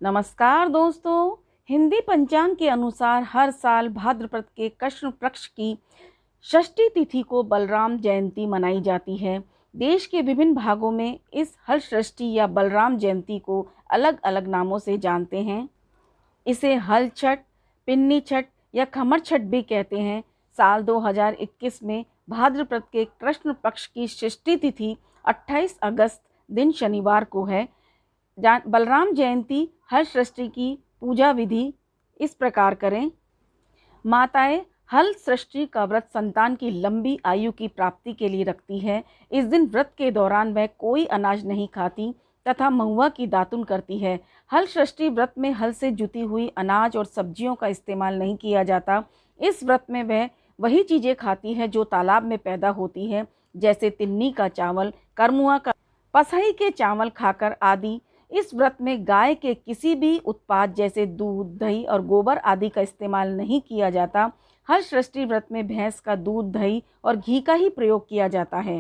नमस्कार दोस्तों। हिंदी पंचांग के अनुसार हर साल भाद्रपद के कृष्ण पक्ष की षष्ठी तिथि को बलराम जयंती मनाई जाती है। देश के विभिन्न भागों में इस हल षष्ठी या बलराम जयंती को अलग अलग नामों से जानते हैं। इसे हल छठ, पिन्नी छठ या खमर छठ भी कहते हैं। साल 2021 में भाद्रपद के कृष्ण पक्ष की षष्ठी तिथि 28 अगस्त दिन शनिवार को है। बलराम जयंती हल सृष्टि की पूजा विधि इस प्रकार करें। माताएं हल सृष्टि का व्रत संतान की लंबी आयु की प्राप्ति के लिए रखती है। इस दिन व्रत के दौरान वह कोई अनाज नहीं खाती तथा महुआ की दातुन करती है। हल सृष्टि व्रत में हल से जुती हुई अनाज और सब्जियों का इस्तेमाल नहीं किया जाता। इस व्रत में वह वही चीज़ें खाती है जो तालाब में पैदा होती है, जैसे तिन्नी का चावल, करमुआ का, पसई के चावल खाकर आदि। इस व्रत में गाय के किसी भी उत्पाद जैसे दूध, दही और गोबर आदि का इस्तेमाल नहीं किया जाता। हल सृष्टि व्रत में भैंस का दूध, दही और घी का ही प्रयोग किया जाता है।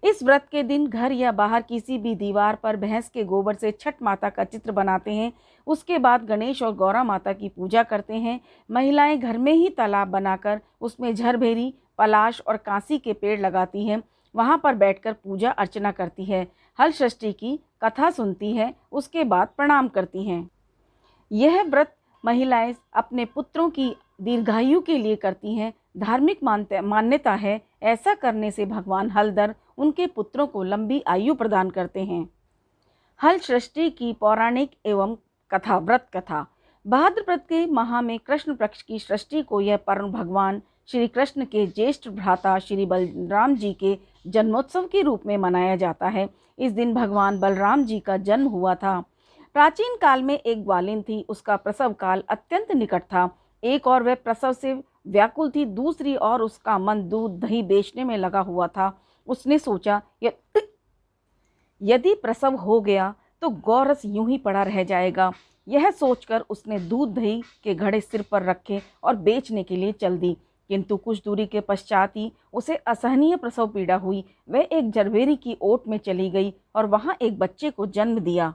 इस व्रत के दिन घर या बाहर किसी भी दीवार पर भैंस के गोबर से छठ माता का चित्र बनाते हैं। उसके बाद गणेश और गौरा माता की पूजा करते हैं। महिलाएं घर में ही तालाब बनाकर उसमें झरभेरी, पलाश और कांसी के पेड़ लगाती हैं। वहां पर बैठकर पूजा अर्चना करती है, हल षष्ठी की कथा सुनती है, उसके बाद प्रणाम करती हैं। यह व्रत महिलाएं अपने पुत्रों की दीर्घायु के लिए करती हैं। धार्मिक मान्यता है, ऐसा करने से भगवान हलधर उनके पुत्रों को लंबी आयु प्रदान करते हैं। हल सृष्टि की पौराणिक एवं कथा, व्रत कथा। भाद्रपद के माह में कृष्ण पक्ष की सृष्टि को यह पर्व भगवान श्री कृष्ण के ज्येष्ठ भ्राता श्री बलराम जी के जन्मोत्सव के रूप में मनाया जाता है। इस दिन भगवान बलराम जी का जन्म हुआ था। प्राचीन काल में एक ग्वालिन थी, उसका प्रसव काल अत्यंत निकट था। एक और वह प्रसव से व्याकुल थी, दूसरी और उसका मन दूध दही बेचने में लगा हुआ था। उसने सोचा यदि प्रसव हो गया तो गौरस यूं ही पड़ा रह जाएगा। यह सोचकर उसने दूध दही के घड़े सिर पर रखे और बेचने के लिए चल दी। किंतु कुछ दूरी के पश्चात ही उसे असहनीय प्रसव पीड़ा हुई। वह एक जरबेरी की ओट में चली गई और वहां एक बच्चे को जन्म दिया।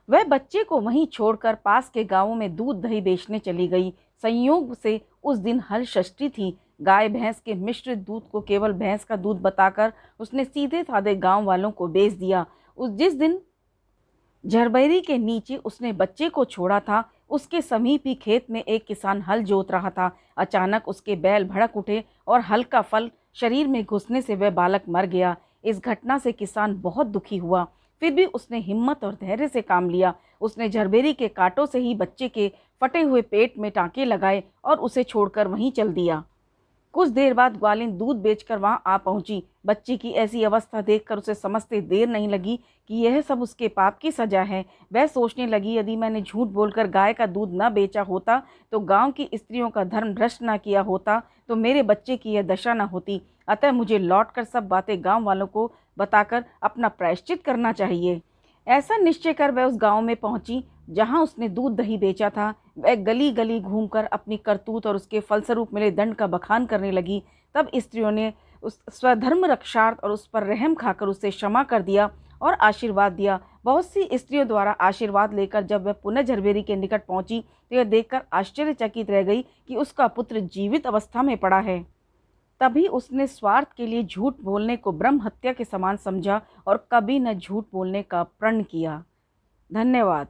वह बच्चे को वहीं छोड़कर पास के गांवों में दूध दही बेचने चली गई। संयोग से उस दिन हल षष्ठी थी। गाय भैंस के मिश्रित दूध को केवल भैंस का दूध बताकर उसने सीधे साधे गांव वालों को बेच दिया। जिस दिन झरबैरी के नीचे उसने बच्चे को छोड़ा था, उसके समीप ही खेत में एक किसान हल जोत रहा था। अचानक उसके बैल भड़क उठे और हल का फल शरीर में घुसने से वह बालक मर गया। इस घटना से किसान बहुत दुखी हुआ, फिर भी उसने हिम्मत और धैर्य से काम लिया। उसने झरबेरी के कांटों से ही बच्चे के फटे हुए पेट में टांके लगाए और उसे छोड़कर वहीं चल दिया। कुछ देर बाद ग्वालिन दूध बेचकर वहां आ पहुंची। बच्ची की ऐसी अवस्था देखकर उसे समझते देर नहीं लगी कि यह सब उसके पाप की सजा है। वह सोचने लगी, यदि मैंने झूठ बोलकर गाय का दूध न बेचा होता, तो गांव की स्त्रियों का धर्म भ्रष्ट न किया होता, तो मेरे बच्चे की यह दशा न होती। अतः मुझे लौटकर सब बातें गाँव वालों को बताकर अपना प्रायश्चित करना चाहिए। ऐसा निश्चय कर वह उस गांव में पहुंची जहां उसने दूध दही बेचा था। वह गली गली घूमकर अपनी करतूत और उसके फलस्वरूप मिले दंड का बखान करने लगी। तब स्त्रियों ने उस स्वधर्म रक्षार्थ और उस पर रहम खाकर उसे क्षमा कर दिया और आशीर्वाद दिया। बहुत सी स्त्रियों द्वारा आशीर्वाद लेकर जब वह पुनः झरबेरी के निकट पहुंची तो यह देखकर आश्चर्यचकित रह गई कि उसका पुत्र जीवित अवस्था में पड़ा है। तभी उसने स्वार्थ के लिए झूठ बोलने को ब्रह्म हत्या के समान समझा और कभी न झूठ बोलने का प्रण किया। धन्यवाद।